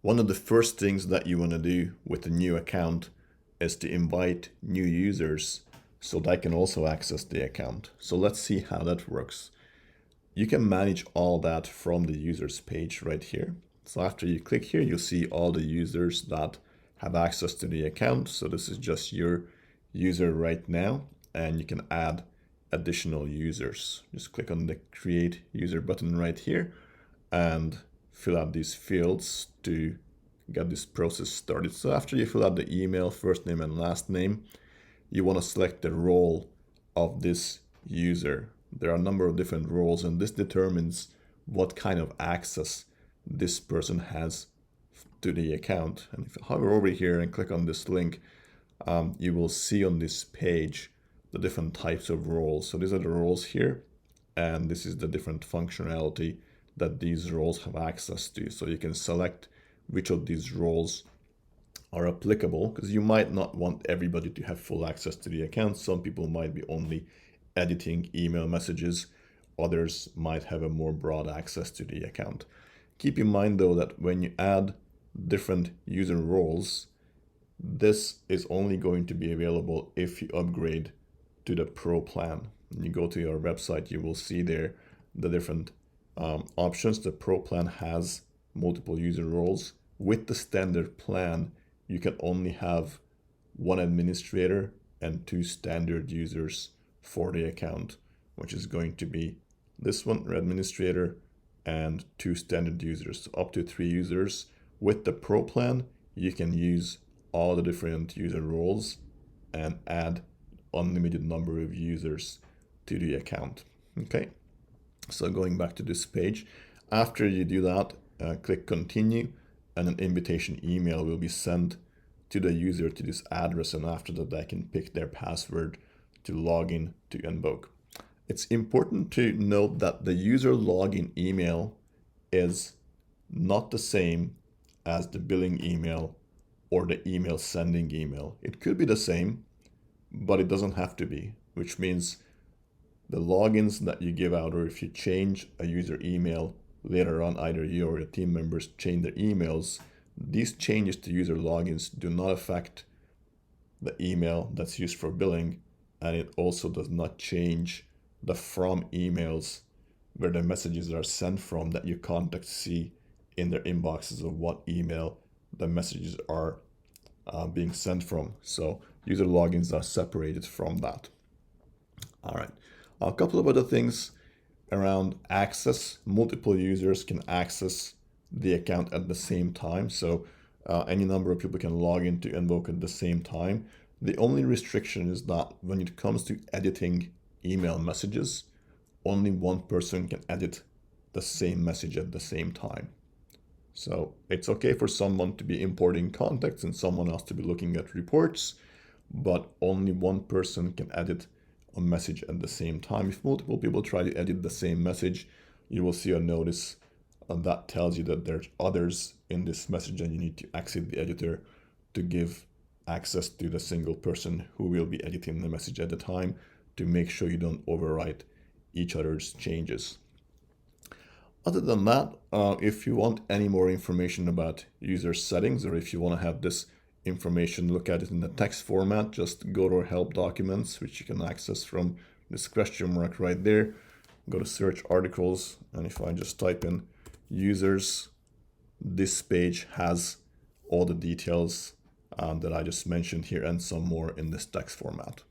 one of the first things that you want to do with a new account is to invite new users so they can also access the account. So let's see how that works. You can manage all that from the users page right here. So after you click here, you'll see all the users that have access to the account. So this is just your user right now, and you can add additional users. Just click on the create user button right here and fill out these fields to get this process started. So after you fill out the email, first name and last name, you want to select the role of this user. There are a number of different roles, and this determines what kind of access this person has to the account. And if you hover over here and click on this link, you will see on this page the different types of roles. So these are the roles here, and this is the different functionality that these roles have access to. So you can select which of these roles are applicable, because you might not want everybody to have full access to the account. Some people might be only editing email messages. Others might have a more broad access to the account. Keep in mind though that when you add different user roles, this is only going to be available if you upgrade to the Pro plan. When you go to your website, you will see there the different options. The Pro plan has multiple user roles. With the standard plan, you can only have one administrator and 2 standard users for the account, which is going to be this one, administrator, and 2 standard users, so up to 3 users. With the Pro plan, you can use all the different user roles and add unlimited number of users to the account. Okay, so going back to this page, after you do that, click continue, and an invitation email will be sent to the user to this address, and after that they can pick their password to log in to Envoke. It's important to note that the user login email is not the same as the billing email or the email sending email. It could be the same, but it doesn't have to be, which means the logins that you give out, or if you change a user email later on, either you or your team members change their emails, these changes to user logins do not affect the email that's used for billing, and it also does not change the from emails where the messages are sent from that your contacts see in their inboxes of what email the messages are being sent from. So user logins are separated from that. All right, a couple of other things around access. Multiple users can access the account at the same time. So any number of people can log into Envoke at the same time. The only restriction is that when it comes to editing email messages, only one person can edit the same message at the same time. So it's okay for someone to be importing contacts and someone else to be looking at reports, but only one person can edit a message at the same time. If multiple people try to edit the same message, you will see a notice that tells you that there's others in this message, and you need to exit the editor to give access to the single person who will be editing the message at the time, to make sure you don't overwrite each other's changes. Other than that, if you want any more information about user settings, or if you want to have this information, look at it in the text format, just go to our help documents, which you can access from this question mark right there. Go to search articles, and if I just type in users, this page has all the details that I just mentioned here and some more in this text format.